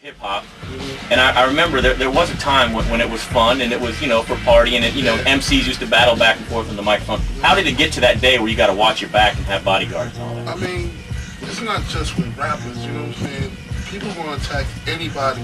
hip hop, and I remember there was a time when it was fun and it was, you know, for partying, and, you know, MCs used to battle back and forth on the microphone. How did it get to that day where you got to watch your back and have bodyguards and all that? I mean, it's not just with rappers, you know what I'm saying? People want to attack anybody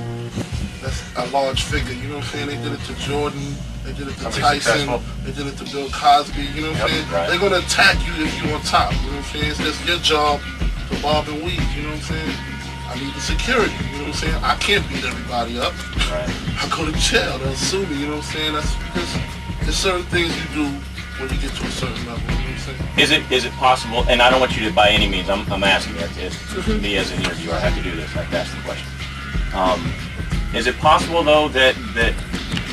that's a large figure, you know what I'm saying? They did it to Jordan, they did it to Tyson, they did it to Bill Cosby, you know what I'm saying? Right. They're going to attack you if you're on top, you know what I'm saying? It's just your job to bob and weave, you know what I'm saying? I need the security, you know what I'm saying? I can't beat everybody up. Right. I go to jail, they'll sue me, you know what I'm saying? That's because there's certain things you do when you get to a certain level, you know what I'm saying? Is it possible, and I don't want you to by any means, I'm asking it, me as an interviewer, I have to do this, I have to ask the question. Is it possible though that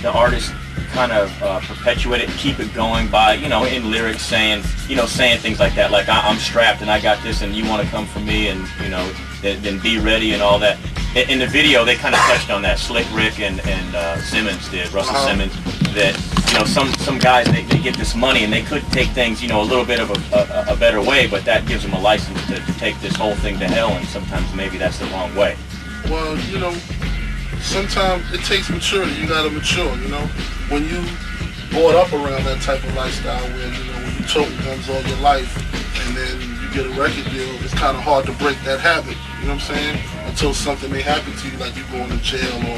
the artist kind of perpetuate it, keep it going by, you know, in lyrics saying things like that, like I'm strapped and I got this and you want to come for me and, you know, then be ready and all that. In the video, they kind of touched on that. Slick Rick and Simmons did, Russell Simmons, that, you know, some guys, they get this money and they could take things, you know, a little bit of a better way, but that gives them a license to take this whole thing to hell, and sometimes maybe that's the wrong way. Well, you know, sometimes it takes maturity. You gotta mature, you know. When you brought up around that type of lifestyle where, you know, when you toting guns all your life and then you get a record deal, it's kind of hard to break that habit, you know what I'm saying? Until something may happen to you, like you going to jail or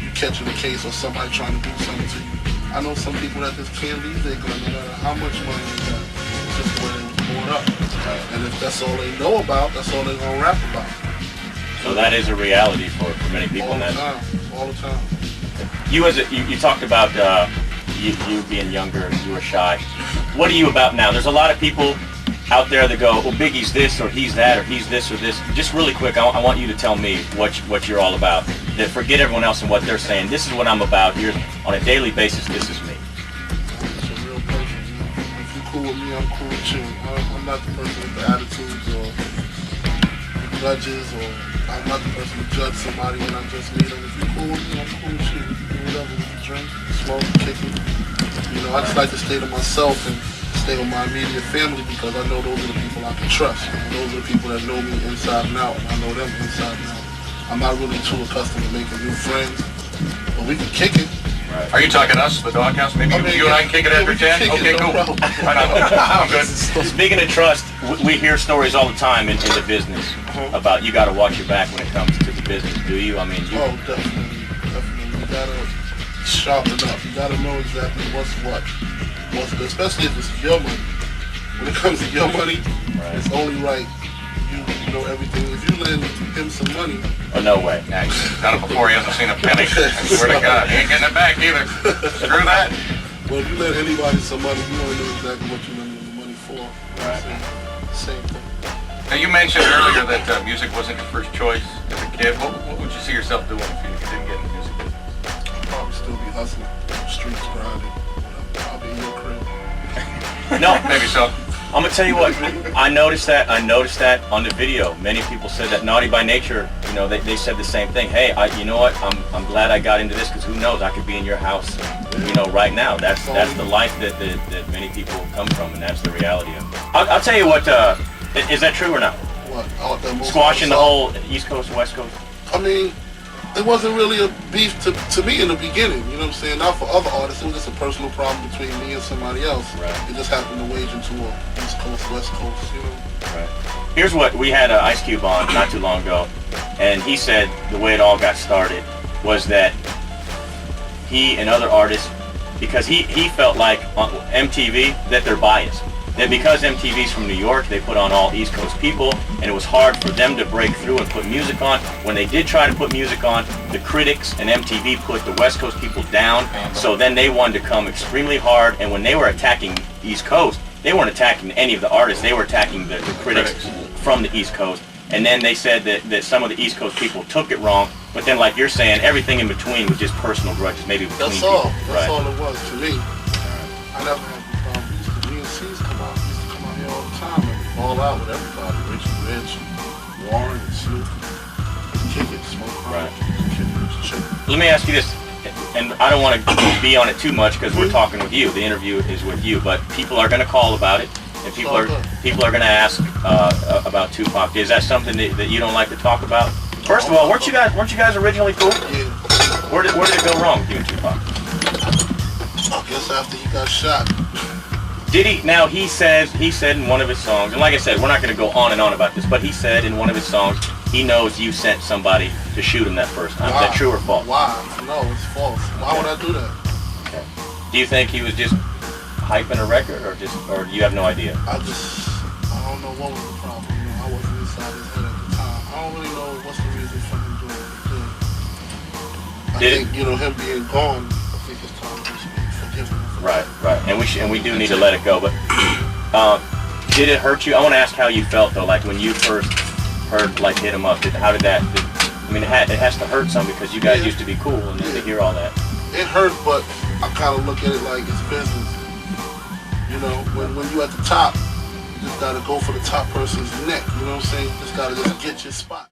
you catching a case or somebody trying to do something to you. I know some people that just can't leave their gun no matter how much money they got. It's just the way they was brought up. And if that's all they know about, that's all they're gonna rap about. So that is a reality for many people. All the time, all the time. You talked about you being younger and you were shy. What are you about now? There's a lot of people out there that go, oh, Biggie's this or he's that or he's this or this. Just really quick, I want you to tell me what you're all about. That forget everyone else and what they're saying. This is what I'm about. Here's on a daily basis. This is me. It's a real person. If you're cool with me, I'm cool with you. I'm not the person with the attitudes or the grudges, or I'm not the person to judge somebody when I just meet them. If you're cool with me, I'm cool with you. We can do whatever. We can drink, smoke, kick it. You know, I just like to stay to myself and stay with my immediate family because I know those are the people I can trust. Those are the people that know me inside and out, and I know them inside and out. I'm not really too accustomed to making new friends, but we can kick it. Right. Are you talking to us, the Doghouse? Maybe you and I can kick it after 10? Okay, cool. I'm good. Speaking of trust, we hear stories all the time in the business about you got to watch your back when it comes to the business. Do you? I mean, Oh, definitely. You gotta sharpen up. You gotta know exactly what's what. What's good, especially if it's your money. When it comes to your money, it's only right. You know everything. If you lend him some money, oh, no way. Yeah, he's done it before. He hasn't seen a penny. I swear to God, he ain't getting it back either. Screw that. Well, if you lend anybody some money, you want to know exactly what you're lending the money for. Right. Same thing. Now, you mentioned earlier that music wasn't your first choice as a kid. What would you see yourself doing if you didn't get into music business? I'd probably still be hustling, streets grinding. I'll be in your crib. No, Maybe so. I'm gonna tell you what. I noticed that on the video. Many people said that Naughty by Nature. You know, they said the same thing. Hey, you know what? I'm glad I got into this because who knows? I could be in your house, you know, right now. That's the life that many people come from, and that's the reality of it. I'll tell you what. Is that true or not? What? Squashing the whole East Coast, West Coast. I mean, it wasn't really a beef to me in the beginning, you know what I'm saying? Not for other artists, it was just a personal problem between me and somebody else. Right. It just happened to wage into a East Coast, West Coast, you know? Right. Here's what, we had Ice Cube on not too long ago, and he said the way it all got started was that he and other artists, because he felt like on MTV, that they're biased. That because MTV's from New York, they put on all East Coast people, and it was hard for them to break through and put music on. When they did try to put music on, the critics and MTV put the West Coast people down, so then they wanted to come extremely hard, and when they were attacking East Coast, they weren't attacking any of the artists, they were attacking the critics from the East Coast. And then they said that some of the East Coast people took it wrong, but then like you're saying, everything in between was just personal grudges, maybe between That's all. people. That's all it was to me. I never had the problem. DNC's come out. Used to come out here all the time and fall out with everybody. Rich, Warren, and Snoop. Kick it, smoke crack, kick it, chick. Let me ask you this, and I don't want to be on it too much because we're talking with you. The interview is with you, but people are going to call about it, and people are going to ask about Tupac. Is that something that you don't like to talk about? First of all, weren't you guys originally cool? Yeah. Where did it go wrong with you and Tupac? I guess after he got shot. Did he? Now he said in one of his songs, and like I said, we're not going to go on and on about this, but he said in one of his songs he knows you sent somebody to shoot him that first time. Is that true or false? Why? No, it's false. Why would I do that? Okay. Do you think he was just hyping a record, or you have no idea? I don't know what was the problem. You know, I wasn't inside his head at the time. I don't really know what's the reason for him doing what he did. I think, you know, him being gone, I think it's time to be forgiven. Right. And we do need to let it go. But did it hurt you? I want to ask how you felt though, like when you first heard like Hit 'Em Up. How did that? I mean, it has to hurt some because you guys used to be cool, and then to hear all that. It hurt, but I kind of look at it like it's business. You know, when you at the top, you just gotta go for the top person's neck. You know what I'm saying? You just gotta get your spot.